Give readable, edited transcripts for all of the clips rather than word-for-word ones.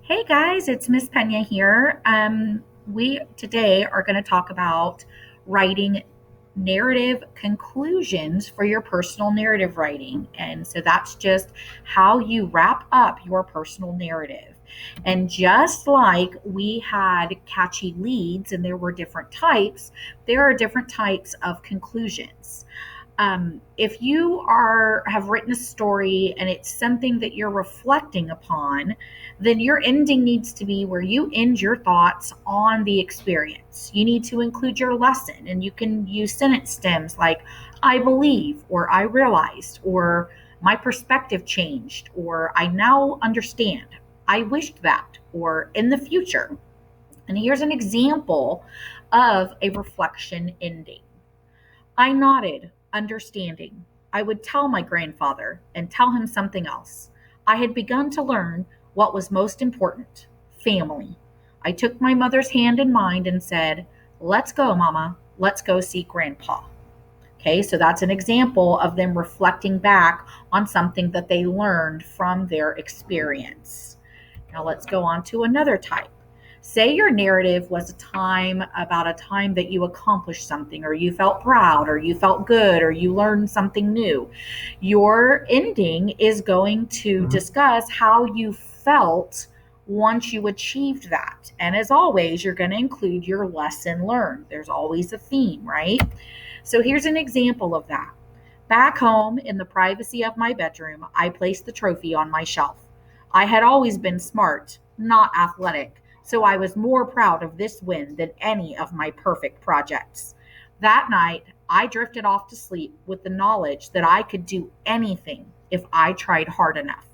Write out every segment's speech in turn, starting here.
Hey guys, it's Miss Pena here. We today are going to talk about writing narrative conclusions for your personal narrative writing. And so that's just how you wrap up your personal narrative. And just like we had catchy leads and there were different types, there are different types of conclusions. If you are have written a story and it's something that you're reflecting upon, then your ending needs to be where you end your thoughts on the experience. You need to include your lesson, and you can use sentence stems like I believe, or I realized, or my perspective changed, or I now understand, I wished that, or in the future. And here's an example of a reflection ending. I nodded, understanding. I would tell my grandfather and tell him something else. I had begun to learn what was most important: family. I took my mother's hand in mine and said, "Let's go, Mama. Let's go see Grandpa." Okay, so that's an example of them reflecting back on something that they learned from their experience. Now let's go on to another type. Say your narrative was a time that you accomplished something, or you felt proud, or you felt good, or you learned something new. Your ending is going to discuss how you felt once you achieved that. And as always, you're going to include your lesson learned. There's always a theme, right? So here's an example of that. Back home in the privacy of my bedroom, I placed the trophy on my shelf. I had always been smart, not athletic, so I was more proud of this win than any of my perfect projects. That night, I drifted off to sleep with the knowledge that I could do anything if I tried hard enough.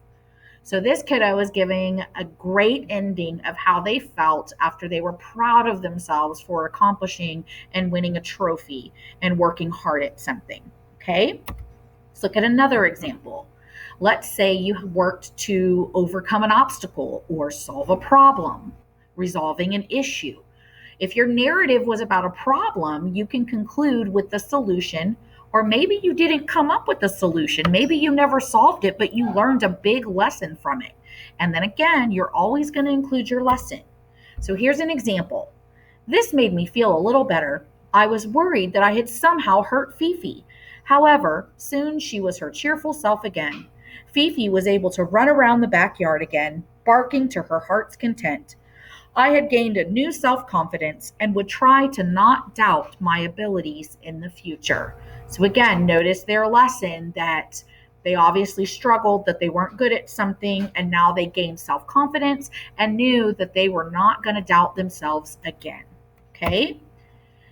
So this kiddo is giving a great ending of how they felt after they were proud of themselves for accomplishing and winning a trophy and working hard at something. Okay? Let's look at another example. Let's say you worked to overcome an obstacle or solve a problem, resolving an issue. If your narrative was about a problem, you can conclude with the solution, or maybe you didn't come up with the solution. Maybe you never solved it, but you learned a big lesson from it. And then again, you're always going to include your lesson. So here's an example. This made me feel a little better. I was worried that I had somehow hurt Fifi. However, soon she was her cheerful self again. Fifi was able to run around the backyard again, barking to her heart's content. I had gained a new self confidence and would try to not doubt my abilities in the future. So, again, notice their lesson that they obviously struggled, that they weren't good at something, and now they gained self confidence and knew that they were not going to doubt themselves again. Okay.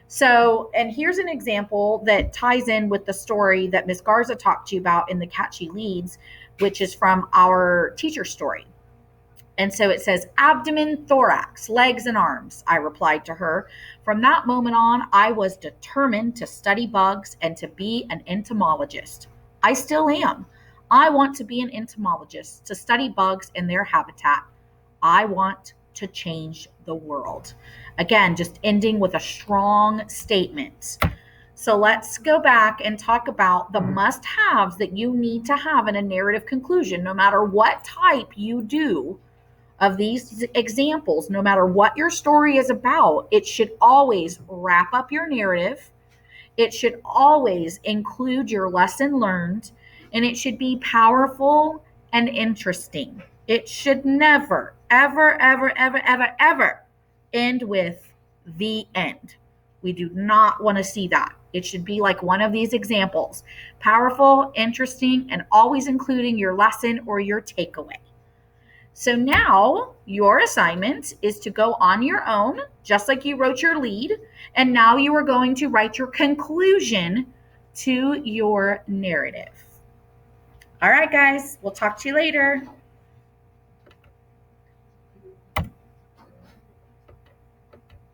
So, and here's an example that ties in with the story that Miss Garza talked to you about in the Catchy Leads, which is from our teacher story. And so it says, abdomen, thorax, legs, and arms. I replied to her. From that moment on, I was determined to study bugs and to be an entomologist. I still am. I want to be an entomologist, to study bugs in their habitat. I want to change the world. Again, just ending with a strong statement. So let's go back and talk about the must haves that you need to have in a narrative conclusion, no matter what type you do of these examples. No matter what your story is about, it should always wrap up your narrative. It should always include your lesson learned, and it should be powerful and interesting. It should never, ever, ever, ever, ever, ever end with the end. We do not want to see that. It should be like one of these examples: powerful, interesting, and always including your lesson or your takeaway. So now your assignment is to go on your own, just like you wrote your lead, and now you are going to write your conclusion to your narrative. All right, guys, we'll talk to you later.